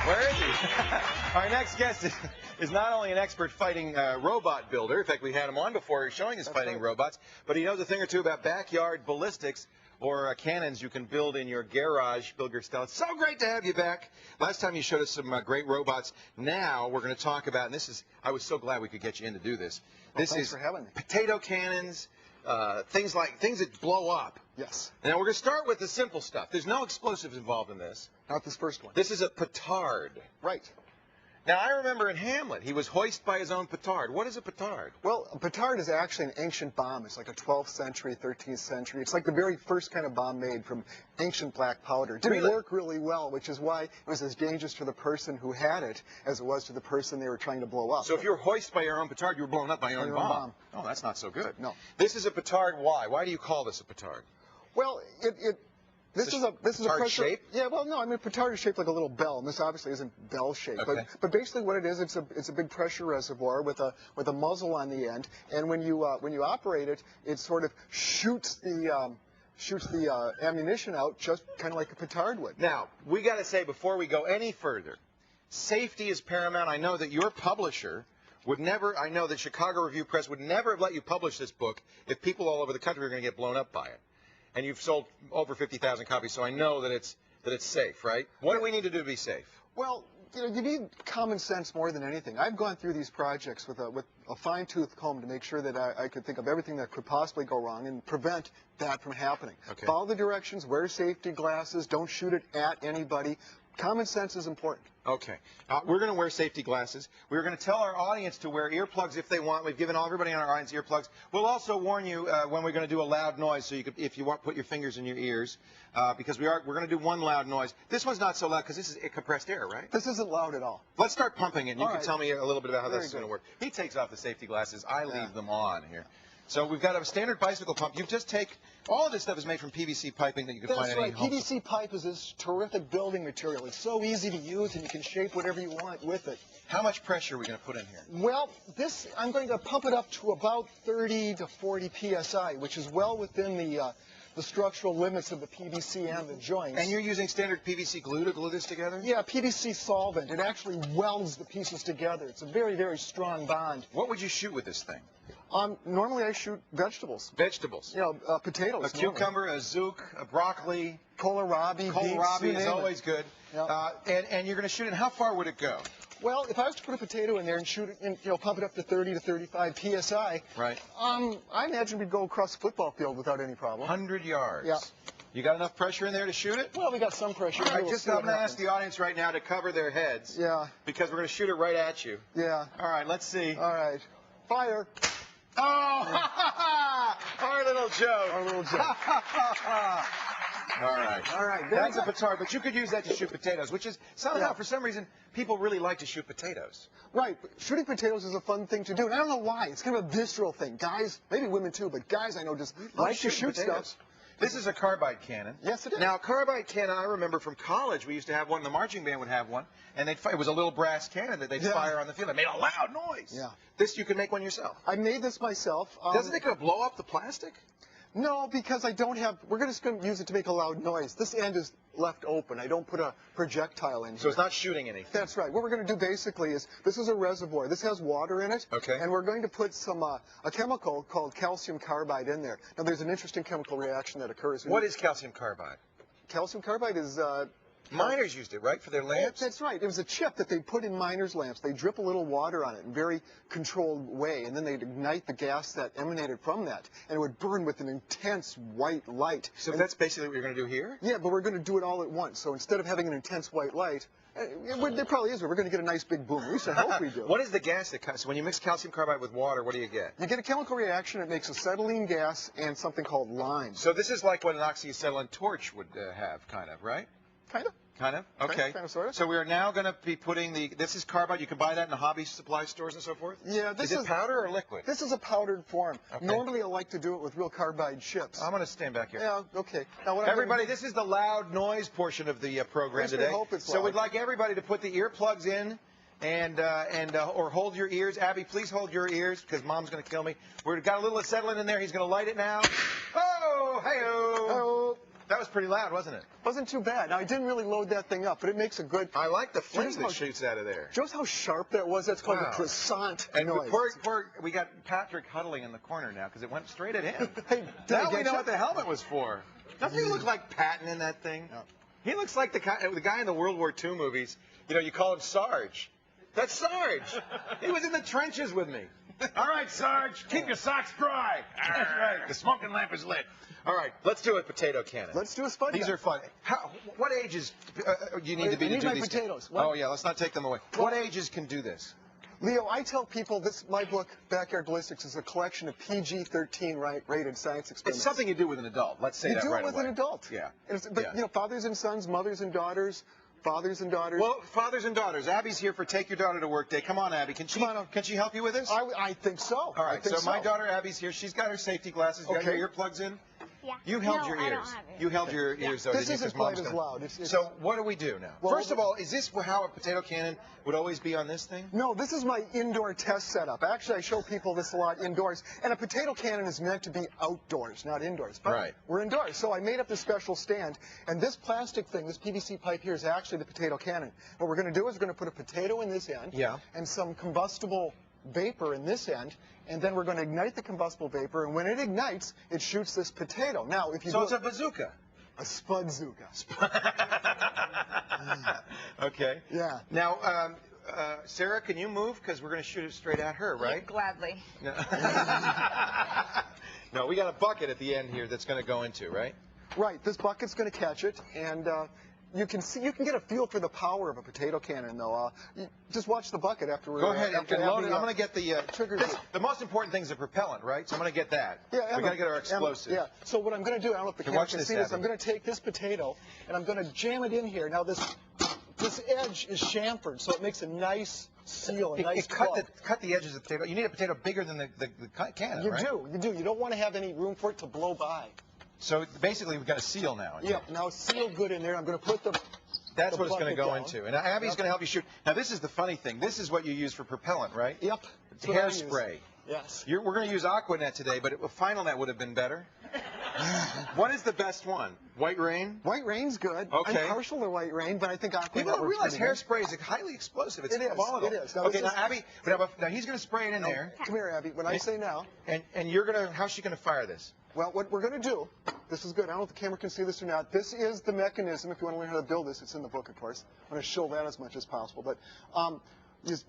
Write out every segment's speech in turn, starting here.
Where is he? Our next guest is not only an expert fighting robot builder. In fact, we had him on before showing us fighting robots, but he knows a thing or two about backyard ballistics or cannons you can build in your garage, build your style. It's so great to have you back. Last time you showed us some great robots. Now we're going to talk about, and this is, I was so glad we could get you in to do this. Well, thanks for having me. Potato cannons, things that blow up. Yes. Now we're going to start with the simple stuff. There's no explosives involved in this. Not this first one. This is a petard. Right. Now, I remember in Hamlet, he was hoisted by his own petard. What is a petard? Well, a petard is actually an ancient bomb. It's like a 12th century, 13th century. It's like the very first kind of bomb made from ancient black powder. It didn't work really well, which is why it was as dangerous to the person who had it as it was to the person they were trying to blow up. So if you were hoisted by your own petard, you were blown up by your own bomb. Oh, that's not so good. No. This is a petard. Why? Why do you call this a petard? Well, This is a pressure shape? Yeah, well, no, I mean, petard is shaped like a little bell, and this obviously isn't bell shaped. Okay. But basically, what it is, it's a big pressure reservoir with a muzzle on the end, and when you operate it, it sort of shoots the ammunition out just kind of like a petard would. Now, we got to say before we go any further, safety is paramount. I know that your publisher would never. I know that Chicago Review Press would never have let you publish this book if people all over the country were going to get blown up by it. And you've sold over 50,000 copies, so I know that it's safe, right? What do we need to do to be safe? Well, you need common sense more than anything. I've gone through these projects with a fine-tooth comb to make sure that I could think of everything that could possibly go wrong and prevent that from happening. Okay. Follow the directions, wear safety glasses, don't shoot it at anybody. Common sense is important. Okay. We're going to wear safety glasses. We're going to tell our audience to wear earplugs if they want. We've given everybody on our audience earplugs. We'll also warn you when we're going to do a loud noise, so you could, if you want, put your fingers in your ears, because we're going to do one loud noise. This one's not so loud because this is compressed air, right? This isn't loud at all. Let's start pumping it, and you can tell me a little bit about how this is going to work. He takes off the safety glasses. I leave them on here. So we've got a standard bicycle pump. You just take, all of this stuff is made from PVC piping that you can find in any home. PVC pipe is this terrific building material. It's so easy to use, and you can shape whatever you want with it. How much pressure are we going to put in here? Well, I'm going to pump it up to about 30 to 40 psi, which is well within the structural limits of the PVC and the joints. And you're using standard PVC glue to glue this together? Yeah, PVC solvent. It actually welds the pieces together. It's a very, very strong bond. What would you shoot with this thing? Normally I shoot vegetables. Vegetables? You know, potatoes. A cucumber, a zook, a broccoli. Kohlrabi. Kohlrabi is always good. Yep. And you're going to shoot it. How far would it go? Well, if I was to put a potato in there and shoot it, and pump it up to 30 to 35 psi, right? I imagine we'd go across the football field without any problem. 100 yards. Yeah. You got enough pressure in there to shoot it? Well, we got some pressure. All right, I'm going to ask the audience right now to cover their heads. Yeah. Because we're going to shoot it right at you. Yeah. All right, let's see. All right. Fire. Oh, our little joke. Our little joke. All right. All right. That's a petard, but you could use that to shoot potatoes, which is somehow, for some reason, people really like to shoot potatoes. Right. Shooting potatoes is a fun thing to do, and I don't know why. It's kind of a visceral thing. Guys, maybe women too, but guys I know just like to shoot stuff. This is a carbide cannon. Yes, it is. Now, a carbide cannon, I remember from college, we used to have one. The marching band would have one, and it was a little brass cannon that they'd fire on the field. It made a loud noise. Yeah. This, you can make one yourself. I made this myself. Doesn't it go blow up the plastic? No, because I don't have, we're just going to use it to make a loud noise. This end is left open. I don't put a projectile in here. So it's not shooting anything? That's right. What we're going to do basically is, this is a reservoir. This has water in it. Okay. And we're going to put some, a chemical called calcium carbide in there. Now, there's an interesting chemical reaction that occurs. What is calcium carbide? Calcium carbide is, miners used it, right, for their lamps? That's right. It was a chip that they put in miners' lamps. They drip a little water on it in a very controlled way, and then they'd ignite the gas that emanated from that, and it would burn with an intense white light. So that's basically what you're going to do here? Yeah, but we're going to do it all at once. So instead of having an intense white light, there probably is, but we're going to get a nice big boom. At least I hope we do. What is the gas that comes? So when you mix calcium carbide with water, what do you get? You get a chemical reaction. It makes acetylene gas and something called lime. So this is like what an oxyacetylene torch would have, kind of, right? Kind of. Kind of? Okay. Kind of, sort of. So we are now going to be putting this is carbide. You can buy that in the hobby supply stores and so forth? Yeah. Is it powder or liquid? This is a powdered form. Okay. Normally I like to do it with real carbide chips. I'm going to stand back here. Yeah, okay. Now, everybody, this is the loud noise portion of the program today. Hope it's so loud. we'd like everybody to put the earplugs in or hold your ears. Abby, please hold your ears because Mom's going to kill me. We've got a little acetylene in there. He's going to light it now. Oh, hey-oh. Oh. That was pretty loud, wasn't it? Wasn't too bad. Now, I didn't really load that thing up, but it makes a good... I like the flame that shoots out of there. Joe's how sharp that was? That's called a croissant and noise. We got Patrick huddling in the corner now because it went straight at him. Hey, now we know what the helmet was for. Doesn't he look like Patton in that thing? No. He looks like the guy in the World War II movies. You know, you call him Sarge. That's Sarge. He was in the trenches with me. All right, Sarge, keep your socks dry. That's right. The smoking lamp is lit. All right, let's do a potato cannon. Let's do a spud gun. These are fun. What ages you need to be to do my these? Potatoes. Oh, yeah, let's not take them away. What ages can do this? Leo, I tell people my book, Backyard Ballistics, is a collection of PG-13 rated science experiments. It's something you do with an adult. Let's say that right away. You do it with an adult. Yeah. But, you know, fathers and sons, mothers and daughters, fathers and daughters. Well, fathers and daughters. Abby's here for Take Your Daughter to Work Day. Come on, Abby. Can she help you with this? I think so. All right, so my daughter Abby's here. She's got her safety glasses. You got your earplugs in? Yeah. You held your ears. I don't have it. You held your ears, though, This didn't you? isn't quite as loud. So what do we do now? Well, First of all, is this how a potato cannon would always be on this thing? No, this is my indoor test setup. Actually, I show people this a lot indoors. And a potato cannon is meant to be outdoors, not indoors. But we're indoors. So I made up this special stand. And this plastic thing, this PVC pipe here, is actually the potato cannon. What we're going to do is we're going to put a potato in this end and some combustible vapor in this end, and then we're going to ignite the combustible vapor, and when it ignites, it shoots this potato. Now, if you So it's a bazooka. A spudzuka. Okay. Yeah. Now, Sarah, can you move? Because we're going to shoot it straight at her, right? Yeah, gladly. No. No, we got a bucket at the end here that's going to go into, right? Right. This bucket's going to catch it, and you can get a feel for the power of a potato cannon, though. Just watch the bucket after we're... Go ahead and load it. I'm going to get the trigger. The most important thing is the propellant, right? So I'm going to get that. Yeah, we got to get our explosive. Yeah. So what I'm going to do, I don't know if the camera can see this. I'm going to take this potato and I'm going to jam it in here. Now this edge is chamfered, so it makes a nice seal, a nice cut the edges of the potato. You need a potato bigger than the cannon, right? You do. You don't want to have any room for it to blow by. So basically, we've got a seal now. Yeah. Now it's sealed good in there. I'm going to put the... That's what it's going to go into. And Abby's going to help you shoot. Now, this is the funny thing. This is what you use for propellant, right? Yep. Hairspray. Yes. We're going to use Aquanet today, but Final Net would have been better. What is the best one? White Rain? White Rain's good. Okay. I'm partial to White Rain, but I think Aquanet People don't realize hairspray is highly explosive. It's volatile. It is. Now, okay, now Abby, now he's going to spray it in there. Come here, Abby. When I say now. And you're going to, how's she going to fire this? Well, what we're going to do, this is good. I don't know if the camera can see this or not. This is the mechanism. If you want to learn how to build this, it's in the book, of course. I'm going to show that as much as possible. But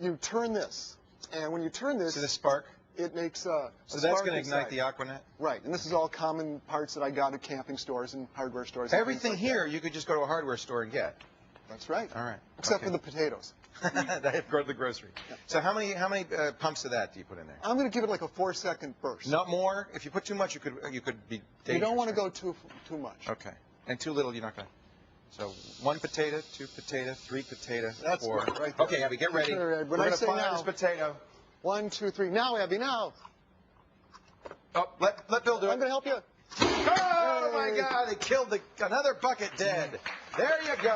you turn this, and when you turn this... See the spark? It makes So that's going to ignite the Aquanet? Right. And this is all common parts that I got at camping stores and hardware stores. Everything here you could just go to a hardware store and get. That's right. All right. Except for the potatoes. That go to the grocery. Yeah. So how many pumps of that do you put in there? I'm going to give it like a 4-second burst. Not more. If you put too much, you could be dangerous. You don't want to go too much. Okay. And too little, you're not going to. So 1 potato, 2 potato, 3 potato, That's 4. Good, right there. Okay, Abby, get ready. Sure, We're going to fire this potato. 1, 2, 3. Now, Abby, now. Oh, let Bill do it. I'm going to help you. Oh, my God. They killed another bucket dead. There you go.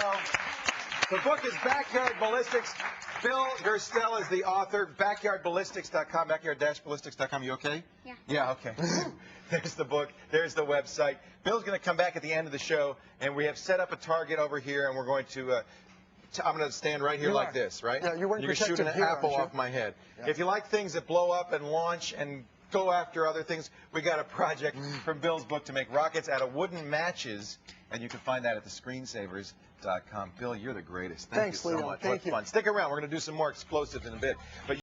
The book is Backyard Ballistics. Bill Gerstel is the author. Backyardballistics.com. Backyard-ballistics.com. You okay? Yeah. Yeah, okay. There's the book. There's the website. Bill's going to come back at the end of the show, and we have set up a target over here, and we're going to... I'm going to stand right here like this, right? Yeah, you're going to shoot an apple off my head. Yeah. If you like things that blow up and launch and go after other things, we got a project from Bill's book to make rockets out of wooden matches, and you can find that at thescreensavers.com. Bill, you're the greatest. Thanks, you so much. Thank you. Fun. Stick around. We're going to do some more explosives in a bit. But